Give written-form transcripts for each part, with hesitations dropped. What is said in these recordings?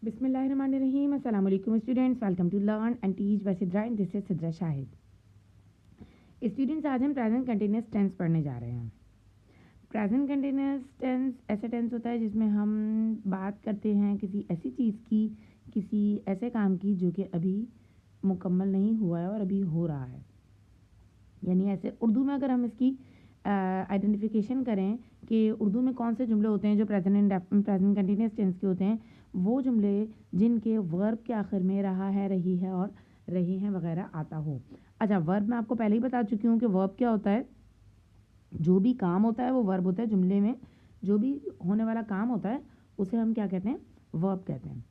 बिस्मिल्लाहिर्रहमानिर्रहीम। अस्सलाम वालेकुम students, welcome to learn and teach by Sidra and this is Sidra Shahid. Students, आज हम प्रेजेंट कंटिन्यूअस टेंस पढ़ने जा रहे हैं। प्रेजेंट कंटिन्यूअस टेंस ऐसा टेंस होता है जिसमें हम बात करते हैं किसी ऐसी चीज़ की, किसी ऐसे काम की जो कि अभी मुकम्मल नहीं हुआ है और अभी हो रहा है। यानी ऐसे उर्दू में अगर हम इसकी आइडेंटिफिकेशन करें कि उर्दू में कौन से जुमले होते हैं जो प्रेजेंट कंटिन्यूअस टेंस के होते हैं, वो जुमले जिनके वर्ब के आखिर में रहा है, रही है और रहे हैं वगैरह आता हो। अच्छा, वर्ब मैं आपको पहले ही बता चुकी हूँ कि वर्ब क्या होता है। जो भी काम होता है वो वर्ब होता है। जुमले में जो भी होने वाला काम होता है उसे हम क्या कहते हैं, वर्ब कहते हैं।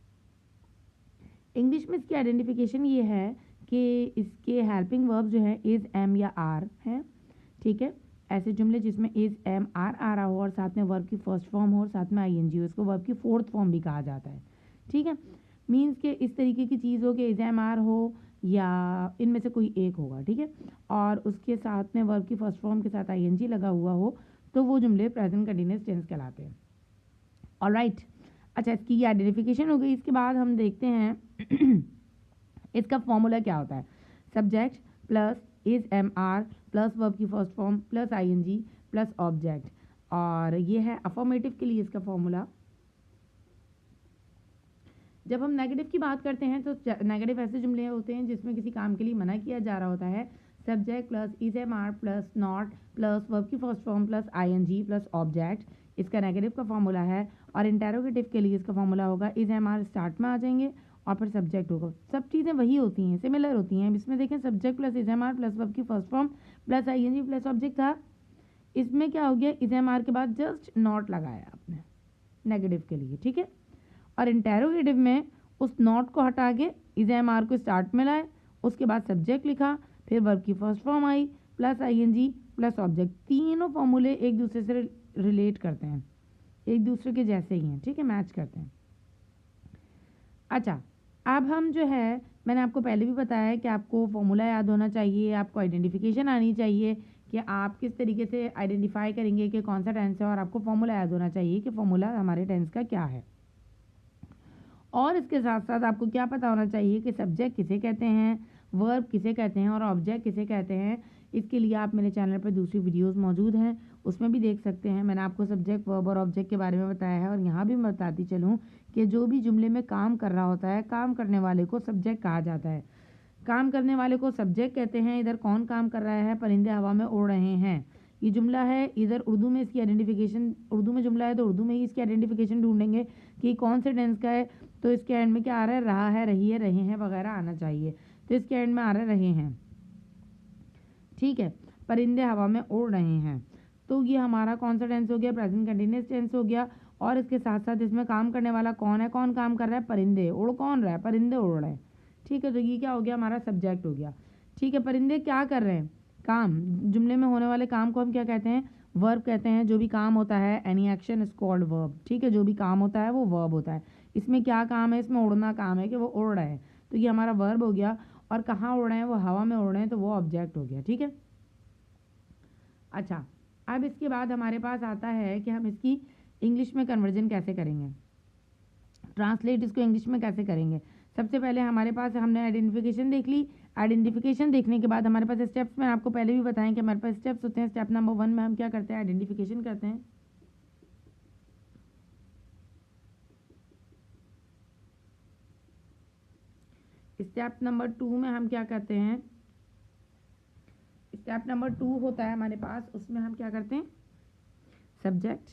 इंग्लिश में इसकी आइडेंटिफिकेशन ये है कि इसके हेल्पिंग वर्ब जो है इज़, एम या आर हैं। ठीक है, ऐसे जुमले जिसमें इज़, एम, आर आ रहा हो और साथ में वर्ब की फर्स्ट फॉर्म हो और साथ में आईएनजी हो, इसको वर्ब की फोर्थ फॉर्म भी कहा जाता है। ठीक है, मीन्स के इस तरीके की चीज़ हो कि इज़, एम, आर हो या इनमें से कोई एक होगा। ठीक है, और उसके साथ में वर्ब की फर्स्ट फॉर्म के साथ आईएनजी लगा हुआ हो तो वो जुमले प्रेजेंट कंटिन्यूअस टेंस कहलाते हैं। ऑलराइट, अच्छा, इसकी ये आइडेंटिफिकेशन हो गई। इसके बाद हम देखते हैं इसका फॉर्मूला क्या होता है। Subject plus is, am, are plus verb की first form plus ING plus object, और ये है अफर्मेटिव के लिए इसका फॉर्मूला। जब हम नेगेटिव की बात करते हैं तो नेगेटिव ऐसे जुमले होते हैं जिसमें किसी काम के लिए मना किया जा रहा होता है। Subject plus is, am, are plus not plus verb की first form plus ING plus object, इसका नेगेटिव का फॉर्मूला है। और इंटेरोगेटिव के लिए इसका फॉर्मूला होगा इज, एम, आर स्टार्ट में आ जाएंगे और फिर सब्जेक्ट होगा। सब चीज़ें वही होती हैं, सिमिलर होती हैं। इसमें देखें, subject plus is, am, are plus verb की first form plus ING plus object था। इसमें क्या हो गया, इज, एम, आर के बाद जस्ट नॉट लगाया आपने नेगेटिव के लिए। ठीक है, और इंटेरोगेटिव में उस नॉट को हटा के इज, एम, आर को स्टार्ट में लाए, उसके बाद सब्जेक्ट लिखा, फिर वर्ब की first form I plus ING plus object. तीनों फॉर्मूले एक दूसरे से रिलेट करते हैं, एक दूसरे के जैसे ही हैं। ठीक है, मैच करते हैं। अच्छा, अब हम जो है, मैंने आपको पहले भी बताया है कि आपको फॉर्मूला याद होना चाहिए, आपको आइडेंटिफिकेशन आनी चाहिए कि आप किस तरीके से आइडेंटिफाई करेंगे कि कौन सा टेंस है, और आपको फॉर्मूला याद होना चाहिए कि फॉर्मूला हमारे टेंस का क्या है। और इसके साथ साथ आपको क्या पता होना चाहिए कि सब्जेक्ट किसे कहते हैं, वर्ब किसे कहते हैं और ऑब्जेक्ट किसे कहते हैं। इसके लिए आप मेरे चैनल पर दूसरी वीडियोस मौजूद हैं, उसमें भी देख सकते हैं। मैंने आपको सब्जेक्ट, वर्ब और ऑब्जेक्ट के बारे में बताया है। और यहाँ भी मैं बताती चलूँ कि जो भी जुमले में काम कर रहा होता है, काम करने वाले को सब्जेक्ट कहा जाता है। काम करने वाले को सब्जेक्ट कहते हैं। इधर कौन काम कर रहा है, परिंदे हवा में उड़ रहे हैं, ये जुमला है। इधर उर्दू में इसकी आइडेंटिफिकेशन, उर्दू में जुमला है तो उर्दू में ही इसकी आइडेंटिफिकेशन ढूंढेंगे कि कौन से टेंस का है। तो इसके एंड में क्या आ रहा है, रहा है, रही है, रहे हैं वगैरह आना चाहिए। तो इसके एंड में आ रहा है रहे हैं। ठीक है, परिंदे हवा में उड़ रहे हैं, तो ये हमारा कौन सा टेंस हो गया, प्रेजेंट कंटिन्यूअस टेंस हो गया। और इसके साथ साथ इसमें काम करने वाला कौन है, कौन काम कर रहा है, परिंदे। उड़ कौन रहा है, परिंदे उड़ रहे हैं। ठीक है, तो ये क्या हो गया, हमारा सब्जेक्ट हो गया। ठीक है, परिंदे क्या कर रहे हैं, काम। जुमले में होने वाले काम को हम क्या कहते हैं, वर्ब कहते हैं। जो भी काम होता है, any action is called verb. ठीक है, जो भी काम होता है वो वर्ब होता है। इसमें क्या काम है, इसमें उड़ना काम है कि वो उड़ रहे हैं, तो ये हमारा वर्ब हो गया। और कहाँ उड़ रहे हैं, वो हवा में उड़ रहे हैं, तो वो ऑब्जेक्ट हो गया। ठीक है, अच्छा, अब इसके बाद हमारे पास आता है कि हम इसकी इंग्लिश में कन्वर्जन कैसे करेंगे, ट्रांसलेट इसको इंग्लिश में कैसे करेंगे। सबसे पहले हमारे पास, हमने आइडेंटिफिकेशन देख ली। आइडेंटिफिकेशन देखने के बाद हमारे पास स्टेप्स, मैंने आपको पहले भी बताएं कि हमारे पास स्टेप्स होते हैं। स्टेप नंबर 1 में हम क्या करते हैं, आइडेंटिफिकेशन करते हैं। स्टेप नंबर 2 में हम क्या करते हैं, स्टेप नंबर 2 होता है हमारे पास, उसमें हम क्या करते हैं, सब्जेक्ट,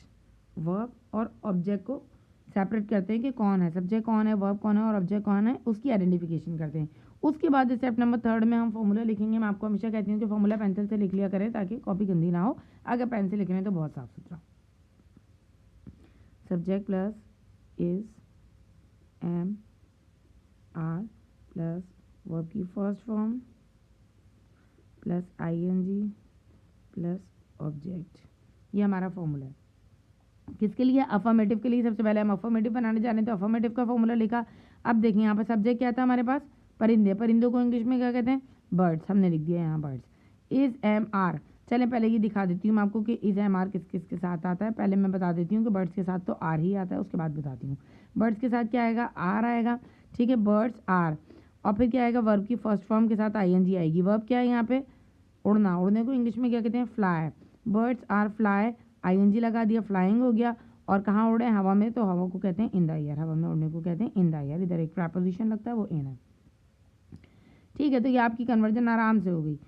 वर्ब और ऑब्जेक्ट को सेपरेट करते हैं कि कौन है सब्जेक्ट, कौन है वर्ब, कौन है और ऑब्जेक्ट कौन है, उसकी आइडेंटिफिकेशन करते हैं। उसके बाद स्टेप नंबर 3 में हम फॉर्मूला लिखेंगे। मैं आपको हमेशा कहती हूँ कि फॉर्मूला पेंसिल से लिख लिया करें ताकि कॉपी गंदी ना हो। अगर पेन से लिख रहे हैं तो बहुत साफ सुथरा। Subject plus is, am, are plus verb की first form plus ING plus object, ये हमारा फॉर्मूला है। किसके लिए, अफर्मेटिव के लिए। सबसे पहले हम अफर्मेटिव बनाने जा रहे हैं तो अफर्मेटिव का फॉर्मूला लिखा। अब देखिए यहाँ पर सब्जेक्ट क्या था हमारे पास, परिंदे। परिंदों को इंग्लिश में क्या कहते हैं, बर्ड्स। हमने लिख दिया यहाँ बर्ड्स। इज, एम, आर, चलें पहले ये दिखा देती हूँ मैं आपको कि इज एम आर किस किस के साथ आता है। पहले मैं बता देती हूँ कि बर्ड्स के साथ तो आर ही आता है, उसके बाद बताती हूँ। बर्ड्स के साथ क्या आएगा, आर आएगा, ठीक है, बर्ड्स आर। और फिर क्या आएगा, वर्ब की फर्स्ट फॉर्म के साथ आईएनजी आएगी। वर्ब क्या है यहाँ पे, उड़ना, उड़ने को इंग्लिश में क्या कहते हैं, fly. Birds are fly, ING लगा दिया, फ्लाइंग हो गया। और कहाँ उड़े, हवा में, तो हवा को कहते हैं इन द एयर, हवा में उड़ने को कहते हैं इन द एयर। इधर एक प्रेपोजिशन लगता है वो इन है, ठीक है। तो ये आपकी कन्वर्जन आराम से हो गई,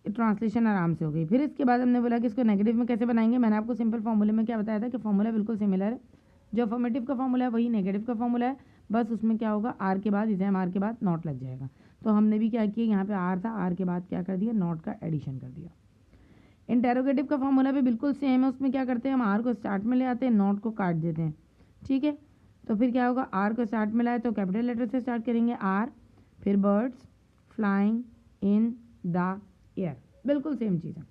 ट्रांसलेशन आराम से हो गई। फिर इसके बाद हमने बोला कि इसको नेगेटिव में कैसे बनाएंगे। मैंने आपको सिंपल फॉर्मूले में क्या बताया था कि फॉर्मूला बिल्कुल सिमिलर है, जो अफर्मेटिव का फॉर्मूला है वही नेगेटिव का फॉर्मूला है, बस उसमें क्या होगा, आर के बाद इसे हम आर के बाद नॉट लग जाएगा। तो हमने भी क्या किया, यहाँ पे आर था, आर के बाद क्या कर दिया, नॉट का एडिशन कर दिया। इंटेरोगेटिव का फॉर्मूला भी बिल्कुल सेम है, उसमें क्या करते हैं, हम आर को स्टार्ट में ले आते हैं, नॉट को काट देते हैं, ठीक है। तो फिर क्या होगा, आर को स्टार्ट में लाए तो कैपिटल लेटर से स्टार्ट करेंगे आर, फिर birds flying in the air, बिल्कुल सेम चीज़ है।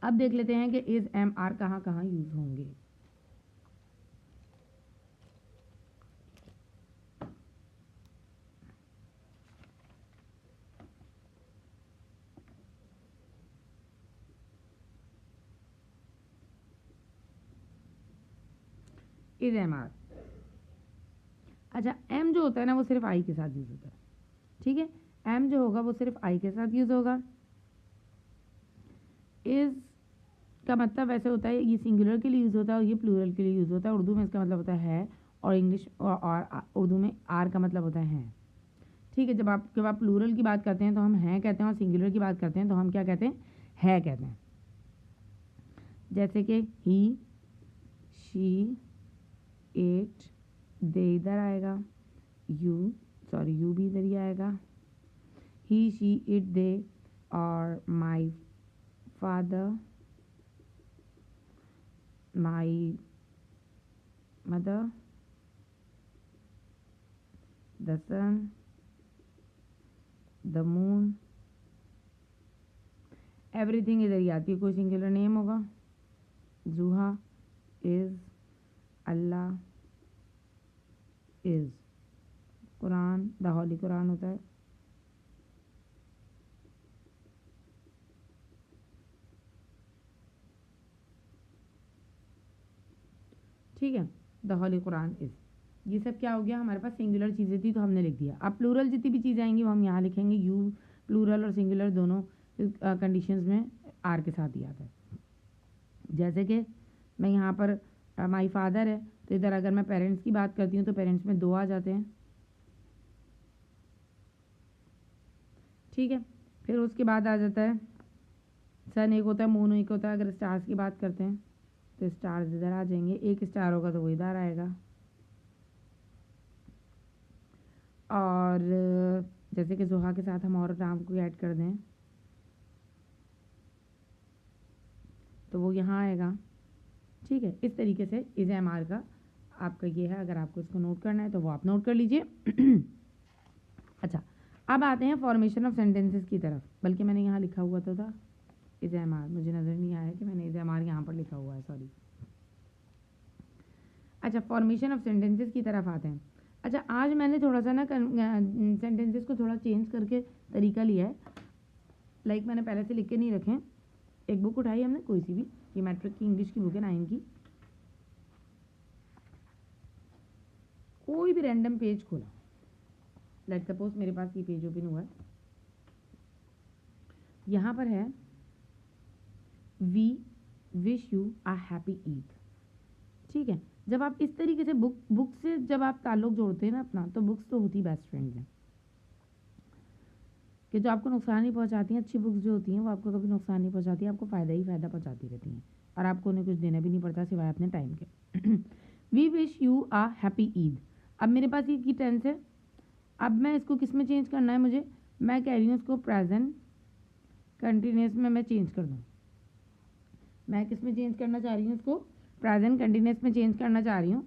अब देख लेते हैं कि इज एम आर कहाँ कहाँ यूज होंगे। इज एम आर, अच्छा एम जो होता है ना वो सिर्फ आई के साथ यूज होता है, ठीक है। एम जो होगा वो सिर्फ आई के साथ यूज होगा। इज का मतलब वैसे होता है, ये सिंगुलर के लिए यूज होता है और ये प्लूरल के लिए यूज होता है। उर्दू में इसका मतलब होता है और इंग्लिश और उर्दू में आर का मतलब होता है, ठीक है। जब आप प्लूरल की बात करते हैं तो हम हैं कहते हैं, और सिंगुलर की बात करते हैं तो हम क्या कहते हैं, है कहते हैं। जैसे कि ही शी इट, दे इधर आएगा, यू भी इधर ही आएगा, ही शी इट दे, और my father, my mother, the sun, the moon, everything इधर ही आती है। कोई सिंगुलर नेम होगा, जूहा, is, Allah, is, Quran, the holy Quran होता है, ठीक है, द होली कुरान इज। ये सब क्या हो गया, हमारे पास सिंगुलर चीज़ें थी तो हमने लिख दिया। अब प्लूरल जितनी भी चीज़ें आएंगी वो हम यहाँ लिखेंगे। यू प्लूरल और सिंगुलर दोनों कंडीशंस में आर के साथ ही आता है। जैसे कि मैं यहाँ पर माई फादर है तो इधर अगर मैं पेरेंट्स की बात करती हूँ तो पेरेंट्स में दो आ जाते हैं, ठीक है। फिर उसके बाद आ जाता है सन, एक होता है, मून एक होता है। अगर स्टार्स की बात करते हैं तो स्टार्स इधर आ जाएंगे, एक स्टार होगा तो वो इधर आएगा। और जैसे कि जोहा के साथ हम और नाम को ऐड कर दें तो वो यहाँ आएगा, ठीक है। इस तरीके से इज एम आर का आपका ये है। अगर आपको इसको नोट करना है तो वो आप नोट कर लीजिए। अच्छा, अब आते हैं फॉर्मेशन ऑफ सेंटेंसेस की तरफ। बल्कि मैंने यहाँ लिखा हुआ तो था इज एम आर, मुझे नज़र नहीं आया कि मैंने इज एम आर यहाँ पर लिखा हुआ है, सॉरी। अच्छा, फॉर्मेशन ऑफ सेंटेंसेस की तरफ आते हैं। अच्छा, आज मैंने थोड़ा सा ना सेंटेंसेस को थोड़ा चेंज करके तरीका लिया है। लाइक मैंने पहले से लिख के नहीं रखे। एक बुक उठाई हमने कोई सी भी, ये मैट्रिक की इंग्लिश की बुक है 9 की, कोई भी रैंडम पेज खोला, लेट सपोज मेरे पास ये पेज ओपन हुआ है, यहाँ पर है we wish you a happy Eid, ठीक है। जब आप इस तरीके से बुक से जब आप ताल्लुक जोड़ते हैं ना अपना, तो बुक्स तो होती बेस्ट फ्रेंड्स हैं कि जो आपको नुकसान नहीं पहुंचाती हैं। अच्छी बुक्स जो होती हैं वो आपको कभी नुकसान नहीं पहुंचाती, आपको फ़ायदा ही फ़ायदा पहुंचाती रहती हैं, और आपको उन्हें कुछ देना भी नहीं पड़ता सिवाय अपने टाइम के। We wish you a happy Eid. अब मेरे पास ईद की टेंस है, अब मैं इसको किस में चेंज करना है मुझे, मैं कह रही हूँ इसको प्रेजेंट कंटिन्यूस में मैं चेंज कर दूँ। मैं किस में चेंज करना चाह रही हूँ इसको, प्रेजेंट कंटिन्यूस में चेंज करना चाह रही हूँ।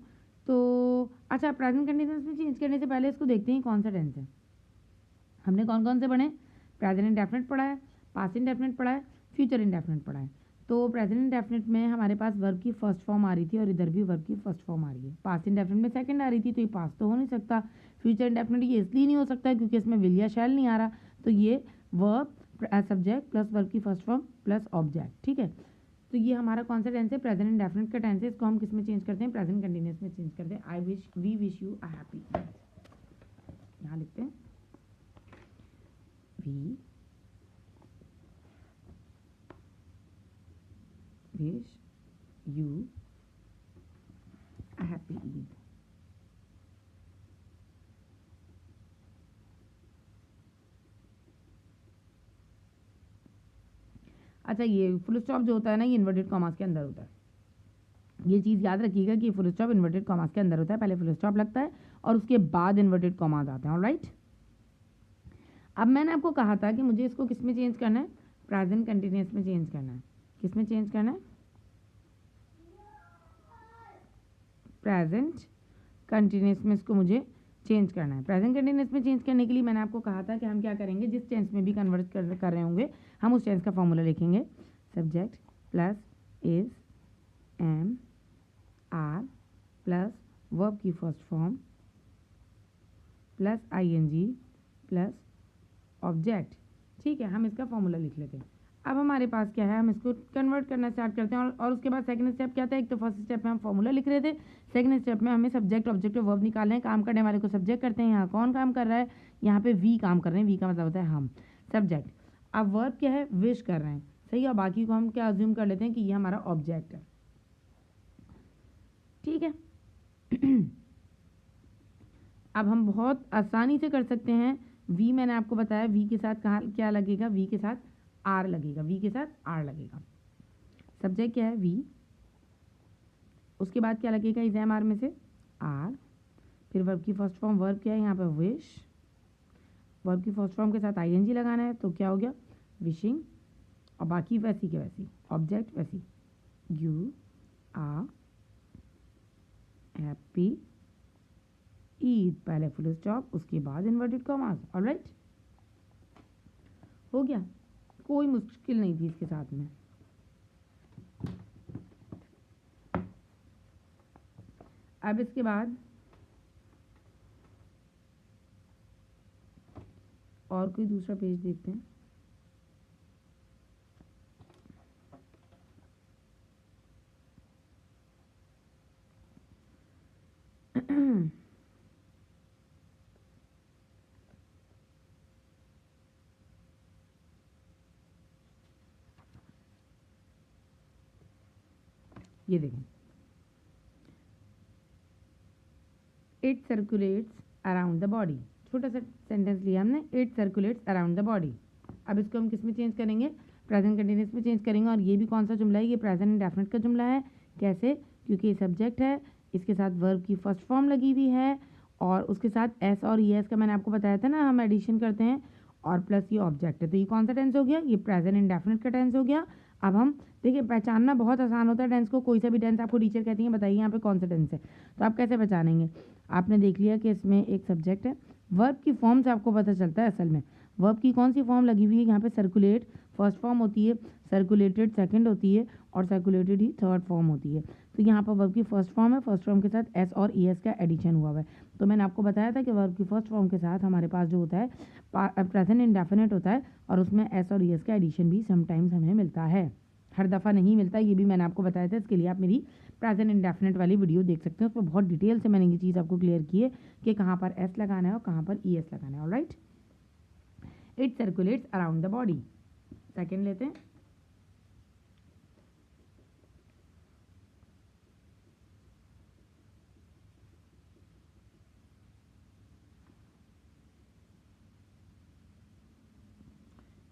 तो अच्छा, प्रेजेंट कंटिन्यूस में चेंज करने से पहले इसको देखते हैं कौन सा टेंस है। हमने कौन कौन से पढ़े, प्रेजेंट इंडेफिनिट पढ़ा है, पास्ट इंडेफिनिट पढ़ा है, फ्यूचर इंडेफिनिट पढ़ा है। तो प्रेजेंट इंडेफिनिट में हमारे पास वर्ब की फर्स्ट फॉर्म आ रही थी और इधर भी वर्ब की फर्स्ट फॉर्म आ रही है। पास्ट इंडेफिनिट में सेकंड आ रही थी तो ये पास्ट तो हो नहीं सकता। फ्यूचर इंडेफिनिट ये इसलिए नहीं हो सकता क्योंकि इसमें विल या शैल नहीं आ रहा, तो ये वर्ब सब्जेक्ट प्लस वर्ब की फर्स्ट फॉर्म प्लस ऑब्जेक्ट, ठीक है। तो ये हमारा कौन सा टेंस है, प्रेजेंट इंडेफिनिट का टेंस है। इसको हम किस में चेंज करते हैं, प्रेजेंट कंटिन्यूअस में चेंज करते हैं। I wish, we wish you a happy, यहाँ लिखते हैं we wish you a happy Eid. अच्छा, ये फुल स्टॉप जो होता है ना, ये इन्वर्टेड कॉमास के अंदर होता है। ये चीज़ याद रखिएगा कि फुल स्टॉप इन्वर्टेड कॉमास के अंदर होता है। पहले फुल स्टॉप लगता है और उसके बाद इन्वर्टेड कॉमास आते हैं, ऑलराइट। अब मैंने आपको कहा था कि मुझे इसको किस में चेंज करना है, प्रेजेंट कंटिन्यूअस में चेंज करना है। किस में चेंज करना है, प्रेजेंट कंटिन्यूअस में इसको मुझे चेंज करना है। प्रेजेंट कंटिन्यूअस में चेंज करने के लिए मैंने आपको कहा था कि हम क्या करेंगे, जिस टेंस में भी कन्वर्ट कर रहे होंगे हम उस टेंस का फॉर्मूला लिखेंगे। Subject plus is, am, are plus verb की first form plus ING plus object, ठीक है। हम इसका फॉर्मूला लिख लेते हैं। अब हमारे पास क्या है, हम इसको कन्वर्ट करना स्टार्ट करते हैं। और उसके बाद सेकंड स्टेप क्या था, एक तो फर्स्ट स्टेप में हम फॉर्मूला लिख रहे थे, सेकंड स्टेप में हमें सब्जेक्ट ऑब्जेक्ट और वर्ब निकालना है। काम करने वाले को सब्जेक्ट करते हैं। यहाँ कौन काम कर रहा है, यहाँ पे वी काम कर रहे हैं। वी का मतलब होता है हम, सब्जेक्ट। अब वर्ब क्या है, विश कर रहे हैं, सही है। और बाकी को हम क्या अज्यूम कर लेते हैं कि ये हमारा ऑब्जेक्ट है, ठीक है। अब हम बहुत आसानी से कर सकते हैं। वी मैंने आपको बताया, वी के साथ कहाँ क्या लगेगा, वी के साथ आर लगेगा, वी के साथ आर लगेगा। सब्जेक्ट क्या है, वी, उसके बाद क्या लगेगा, इज एम आर में से आर, फिर वर्ब की फर्स्ट फॉर्म, वर्ब क्या है यहाँ पर विश, वर्ब की फर्स्ट फॉर्म के साथ आईएनजी लगाना है, तो क्या हो गया विशिंग। और बाकी वैसी के वैसी, ऑब्जेक्ट वैसी, यू आर हैप्पी ईद, पहले फुल स्टॉप उसके बाद इन्वर्टेड कॉमास, ऑलराइट। हो गया, कोई मुश्किल नहीं थी इसके साथ में। अब इसके बाद और कोई दूसरा पेज देखते हैं। ये देखें, it circulates around the body, छोटा सा सेंटेंस लिया हमने, it circulates around the body. अब इसको हम किस में चेंज करेंगे, प्रेजेंट कंटिन्यूअस में चेंज करेंगे। और ये भी कौन सा जुमला है, ये प्रेजेंट इंडेफिनिट का जुमला है। कैसे, क्योंकि ये सब्जेक्ट है, इसके साथ वर्ब की फर्स्ट फॉर्म लगी हुई है और उसके साथ एस और ई एस का मैंने आपको बताया था ना, हम एडिशन करते हैं, और प्लस ये ऑब्जेक्ट है। तो ये कौन सा टेंस हो गया, ये प्रेजेंट इंडेफिनिट का टेंस हो गया। अब हम देखिए, पहचानना बहुत आसान होता है टेंस को। कोई सा भी टेंस आपको टीचर कहती है बताइए यहाँ पे कौन सा टेंस है, तो आप कैसे पहचानेंगे। आपने देख लिया कि इसमें एक सब्जेक्ट है, वर्ब की फॉर्म से आपको पता चलता है असल में वर्ब की कौन सी फॉर्म लगी हुई है। यहाँ पे सर्कुलेट फर्स्ट फॉर्म होती है, सर्कुलेटेड सेकंड होती है और सर्कुलेटेड ही थर्ड फॉर्म होती है। तो यहाँ पर वर्ब की फर्स्ट फॉर्म है, फर्स्ट फॉर्म के साथ एस और ई एस का एडिशन हुआ है। तो मैंने आपको बताया था कि वर्ब की फर्स्ट फॉर्म के साथ हमारे पास जो होता है प्रेजेंट इंडेफिनिट होता है और उसमें एस और ई एस का एडिशन भी समटाइम्स हमें मिलता है, हर दफ़ा नहीं मिलता। ये भी मैंने आपको बताया था, इसके लिए आप मेरी प्रेजेंट इंडेफिनिट वाली वीडियो देख सकते हैं। उसमें बहुत डिटेल से मैंने ये चीज़ आपको क्लियर की है कि कहाँ पर एस लगाना है और कहाँ पर ई एस लगाना है, alright. It circulates around the body, second लेते हैं।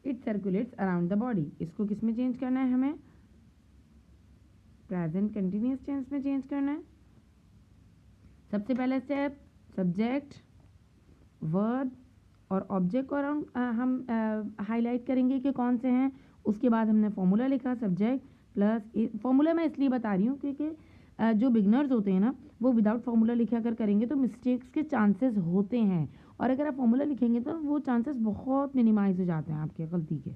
It circulates around the body, इसको किस में चेंज करना है, हमें प्रेजेंट कंटिन्यूअस टेंस में चेंज करना है। सबसे पहला स्टेप, सब्जेक्ट वर्ब और ऑब्जेक्ट को हम हाईलाइट करेंगे कि कौन से हैं। उसके बाद हमने फॉर्मूला लिखा, सब्जेक्ट प्लस, फॉर्मूला मैं इसलिए बता रही हूँ क्योंकि जो बिगनर्स होते हैं ना, वो विदाउट फॉर्मूला लिखा अगर करेंगे तो मिस्टेक्स के चांसेस होते हैं, और अगर आप फॉर्मूला लिखेंगे तो वो चांसेस बहुत मिनिमाइज हो जाते हैं आपके गलती के।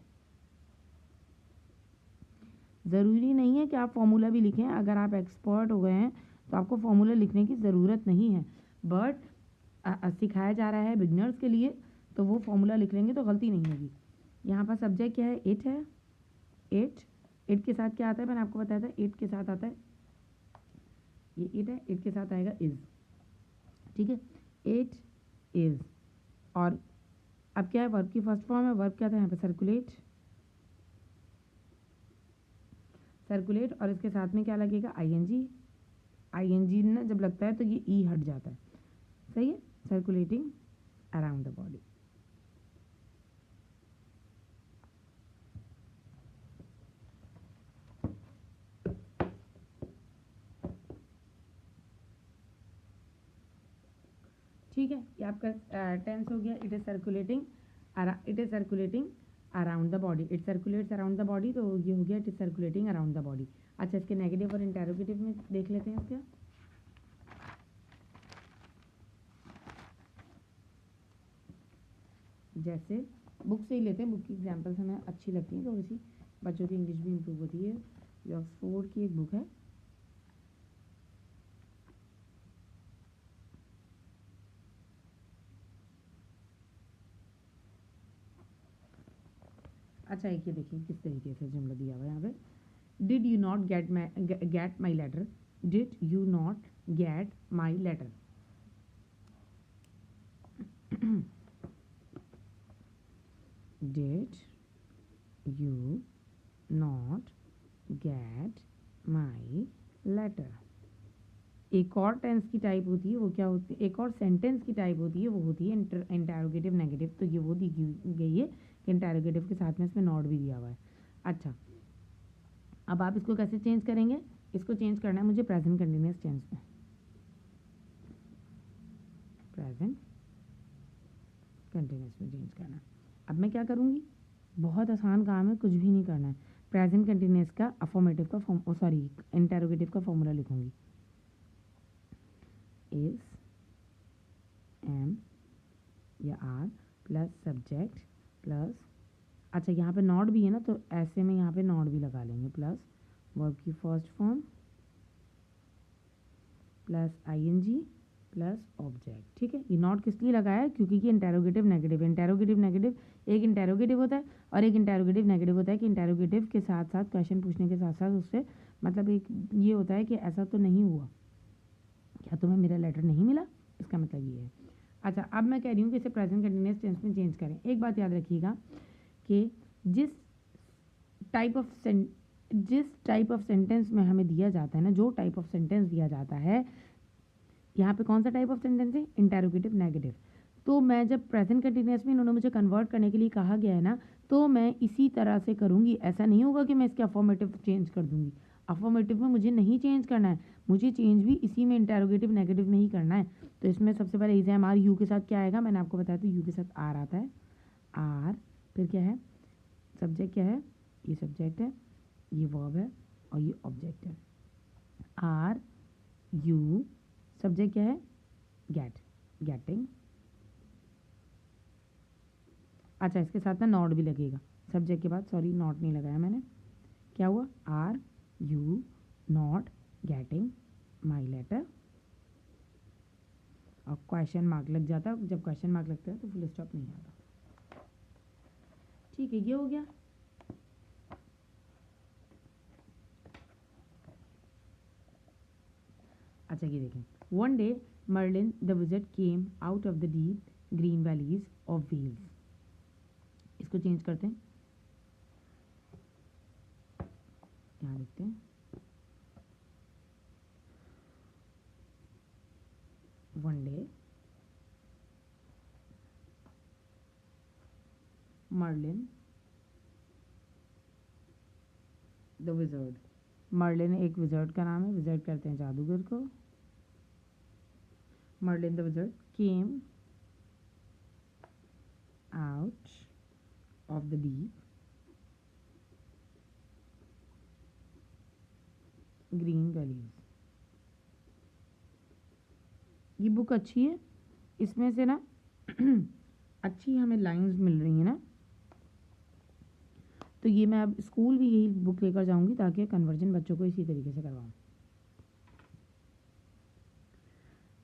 ज़रूरी नहीं है कि आप फॉर्मूला भी लिखें, अगर आप एक्सपर्ट हो गए हैं तो आपको फॉर्मूला लिखने की ज़रूरत नहीं है, बट सिखाया जा रहा है बिगनर्स के लिए, तो वो फॉर्मूला लिख लेंगे तो गलती नहीं होगी। यहाँ पर सब्जेक्ट क्या है, इट है, इट के साथ क्या आता है, मैंने आपको बताया था, इट के साथ आता है, ये इट है, इट के साथ आएगा इज, ठीक है, इट इज। और अब क्या है, वर्ब की फर्स्ट फॉर्म है, वर्ब क्या था यहाँ पे, सर्कुलेट, सर्कुलेट, और इसके साथ में क्या लगेगा, आईएनजी, आईएनजी ना जब लगता है तो ये ई हट जाता है, सही है, सर्कुलेटिंग अराउंड द बॉडी। ठीक है, ये आपका टेंस हो गया, it is circulating, it is circulating around the body, it circulates around the body, तो ये हो गया it is circulating around the body. अच्छा, इसके नेगेटिव और इंटेरोगेटिव में देख लेते हैं इसका। जैसे बुक से ही लेते हैं, बुक की एग्जांपल्स हमें अच्छी लगती हैं, थोड़ी सी बच्चों की इंग्लिश भी इम्प्रूव होती है। ये ऑक्सफोर्ड की एक बुक है, अच्छा एक ये देखिए किस तरीके से जुमला दिया हुआ है यहाँ पे, did you not get my letter, did you not get my letter, did you not get my letter. एक और टेंस की टाइप होती है, वो क्या होती है, एक और सेंटेंस की टाइप होती है, वो होती है इंटेरोगेटिव नेगेटिव, तो ये वो दी गई है कि इंटेरोगेटिव के साथ में इसमें नॉट भी दिया हुआ है। अच्छा, अब आप इसको कैसे चेंज करेंगे, इसको चेंज करना है मुझे प्रेजेंट कंटिन्यूअस टेंस में, प्रेजेंट कंटिन्यूअस में चेंज करना है। अब मैं क्या करूँगी, बहुत आसान काम है, कुछ भी नहीं करना है, प्रेजेंट कंटिन्यूअस का अफर्मेटिव का फॉर्म, सॉरी इंटेरोगेटिव का फॉर्मूला लिखूंगी, इज, एम या आर प्लस सब्जेक्ट प्लस, अच्छा यहाँ पे नॉट भी है ना, तो ऐसे में यहाँ पे नॉट भी लगा लेंगे, प्लस वर्ब की first form plus ING plus object. ठीक है, ये नॉट किस लिए लगाया है, क्योंकि ये इंटेरोगेटिव नेगेटिव है। इंटेरोगेटिव नेगेटिव, एक इंटेरोगेटिव होता है और एक इंटेरोगेटिव नेगेटिव होता है कि इंटेरोगेटिव के साथ साथ क्वेश्चन पूछने के साथ साथ उससे मतलब एक ये होता है कि ऐसा तो नहीं हुआ, क्या तुम्हें मेरा लेटर नहीं मिला, इसका मतलब ये है। अच्छा, अब मैं कह रही हूँ कि इसे प्रेजेंट कंटिन्यूअस टेंस में चेंज करें। एक बात याद रखिएगा कि जिस टाइप ऑफ सेंटेंस में हमें दिया जाता है ना, जो टाइप ऑफ सेंटेंस दिया जाता है, यहाँ पे कौन सा टाइप ऑफ सेंटेंस है, इंटेरोगेटिव नेगेटिव, तो मैं जब प्रेजेंट कंटिन्यूअस में इन्होंने मुझे कन्वर्ट करने के लिए कहा गया है ना, तो मैं इसी तरह से करूँगी। ऐसा नहीं होगा कि मैं इसके अफर्मेटिव चेंज कर दूँगी, अफर्मेटिव में मुझे नहीं चेंज करना है, मुझे चेंज भी इसी में इंटेरोगेटिव नेगेटिव में ही करना है। तो इसमें सबसे पहले इज एम आर, यू के साथ क्या आएगा, मैंने आपको बताया था यू के साथ आर आता है, आर, फिर क्या है, सब्जेक्ट क्या है, ये सब्जेक्ट है, ये वर्ब है और ये ऑब्जेक्ट है, आर यू, सब्जेक्ट क्या है, गेट, गेटिंग। अच्छा, इसके साथ ना नॉट भी लगेगा सब्जेक्ट के बाद, सॉरी नॉट नहीं लगाया मैंने, क्या हुआ, are you not getting my letter, और क्वेश्चन मार्क लग जाता है, जब क्वेश्चन मार्क लगता है तो फुल स्टॉप नहीं आता। ठीक है, ये हो गया। अच्छा, ये देखें, one day Merlin the wizard came out of the deep green valleys of Wales, इसको चेंज करते हैं, यहाँ लिखते हैं, one day Merlin the wizard, Merlin एक विज़र्ड का नाम है, विज़र्ड करते हैं जादूगर को, Merlin the wizard came out of the deep green valleys. ये बुक अच्छी है, इसमें से ना अच्छी हमें लाइंस मिल रही हैं ना, तो ये मैं अब स्कूल भी यही बुक लेकर जाऊंगी ताकि कन्वर्जन बच्चों को इसी तरीके से करवाऊँ।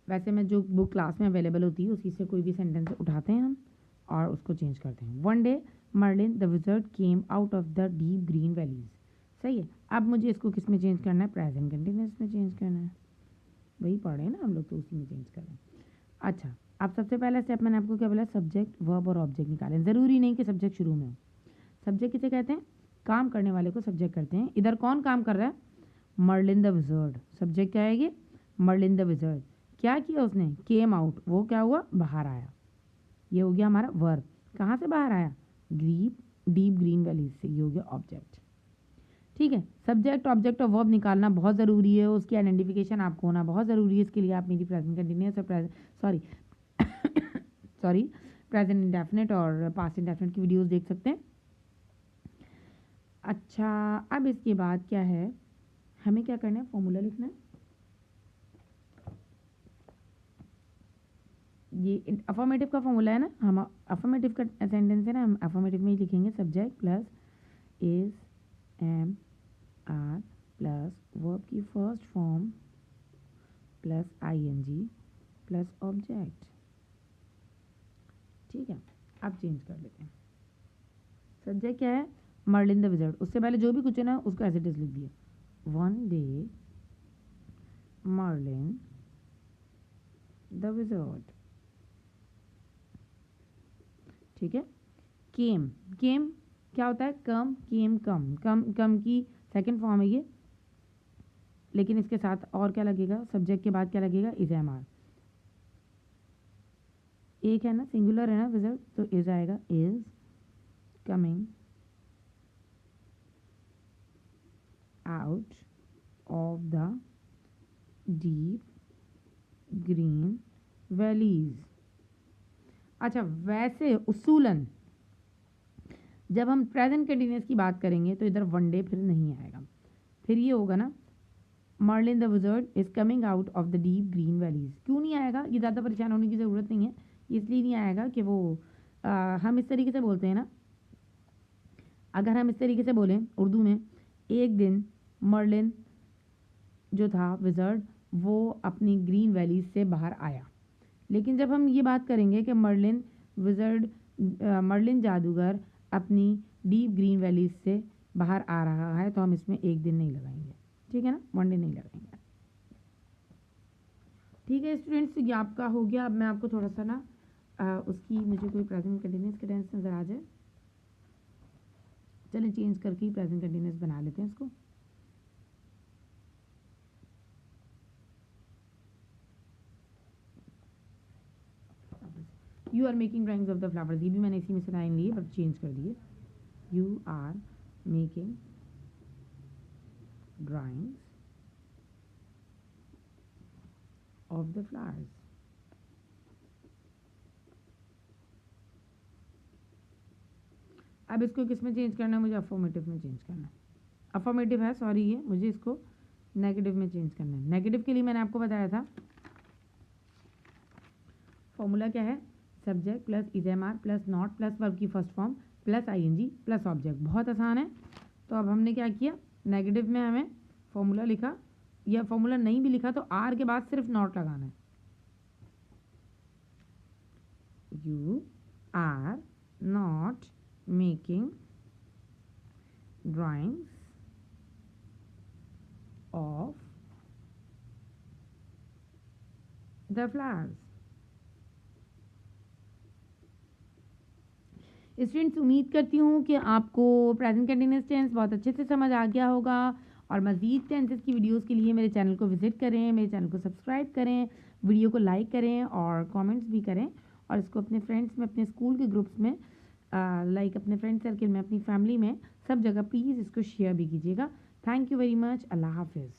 वैसे मैं जो बुक क्लास में अवेलेबल होती है उसी से कोई भी सेंटेंस उठाते हैं हम और उसको चेंज करते हैं। One day Merlin the wizard came out of the deep green valleys. सही है। अब मुझे इसको किस में चेंज करना है, प्रेजेंट कंटिन्यूअस में चेंज करना है। वही पढ़े ना हम लोग, तो उसी में चेंज कर रहे हैं। अच्छा, अब सबसे पहला स्टेप मैंने आपको क्या बोला, सब्जेक्ट वर्ब और ऑब्जेक्ट निकालें। ज़रूरी नहीं कि सब्जेक्ट शुरू में हो। सब्जेक्ट किसे कहते हैं, काम करने वाले को सब्जेक्ट करते हैं। इधर कौन काम कर रहा है, मर्लिन द विजर्ड। सब्जेक्ट क्या है ये, मर्लिन द विजर्ड। क्या किया उसने, केम आउट, वो क्या हुआ, बाहर आया। ये हो गया हमारा वर्ब। कहाँ से बाहर आया, डीप ग्रीन वैलीज से। ये हो गया ऑब्जेक्ट। ठीक है, सब्जेक्ट ऑब्जेक्ट और वर्ब निकालना बहुत ज़रूरी है, उसकी आइडेंटिफिकेशन आपको होना बहुत ज़रूरी है। इसके लिए आप मेरी प्रेजेंट कंटिन्यूअस और सॉरी प्रेजेंट इंडेफिनिट और पास्ट इंडेफिनिट की वीडियोस देख सकते हैं। अच्छा, अब इसके बाद क्या है, हमें क्या करना है, फॉर्मूला लिखना है। ये अफर्मेटिव का फॉर्मूला है ना, हम अफर्मेटिव का सेंटेंस है ना, हम अफर्मेटिव में ही लिखेंगे। Subject plus is am are plus verb की first form plus ING plus object. ठीक है, अब चेंज कर लेते हैं। सब्जेक्ट क्या है, मर्लिन द विजर्ड। उससे पहले जो भी कुछ है ना उसको एज इट इज लिख दिया। One day Merlin the wizard. ठीक है, केम, केम क्या होता है, कम, केम कम, कम की सेकंड फॉर्म है ये। लेकिन इसके साथ और क्या लगेगा, सब्जेक्ट के बाद क्या लगेगा, इज एम आर। एक है ना, सिंगुलर है ना विजर्ड, तो इज आएगा, is coming out of the deep green valleys. अच्छा, वैसे उसूलन जब हम प्रेजेंट कंटिन्यूअस की बात करेंगे तो इधर वन डे फिर नहीं आएगा, फिर ये होगा ना, Merlin the wizard is coming out of the deep green valleys. क्यों नहीं आएगा, ये ज़्यादा परेशान होने की ज़रूरत नहीं है, इसलिए नहीं आएगा कि वो हम इस तरीके से बोलते हैं ना, अगर हम इस तरीके से बोलें उर्दू में, एक दिन मर्लिन जो था विजर्ड वो अपनी ग्रीन वैलीज से बाहर आया। लेकिन जब हम ये बात करेंगे कि मर्लिन विजर्ड मर्लिन जादूगर अपनी डीप ग्रीन वैलीज से बाहर आ रहा है, तो हम इसमें एक दिन नहीं लगाएंगे। ठीक है ना, वन डे नहीं लगाएंगे। ठीक है स्टूडेंट्स, ये आपका हो गया। अब मैं आपको थोड़ा सा ना उसकी, मुझे कोई प्रेजेंट कंटिन्यूअस का टेंस नज़र आ जाए, चलें चेंज करके ही प्रेजेंट कंटिन्यूअस बना लेते हैं इसको। You are making drawings of the flowers, ये भी मैंने इसी में से लाइन ली है बट चेंज कर दिए। You are making drawings of the flowers. अब इसको किस में चेंज करना है, मुझे अफर्मेटिव में चेंज करना है। अफर्मेटिव है, सॉरी, ये मुझे इसको नेगेटिव में चेंज करना है। नेगेटिव के लिए मैंने आपको बताया था फॉर्मूला क्या है, subject plus is am are plus not plus verb की first form plus ING plus object. बहुत आसान है। तो अब हमने क्या किया, नेगेटिव में हमें फॉर्मूला लिखा, या फॉर्मूला नहीं भी लिखा तो आर के बाद सिर्फ नॉट लगाना है। You are not making drawings of the flowers. Students, उम्मीद करती हूँ कि आपको प्रेजेंट कंटिन्यूअस टेंस बहुत अच्छे से समझ आ गया होगा, और मज़ीद टेंसेस की वीडियोस के लिए मेरे चैनल को विजिट करें, मेरे चैनल को सब्सक्राइब करें, वीडियो को लाइक करें और कमेंट्स भी करें, और इसको अपने फ्रेंड्स में, अपने स्कूल के ग्रुप्स में, लाइक अपने फ्रेंड सर्कल में, अपनी फैमिली में, सब जगह प्लीज़ इसको शेयर भी कीजिएगा। Thank you very much. अल्लाह हाफिज़।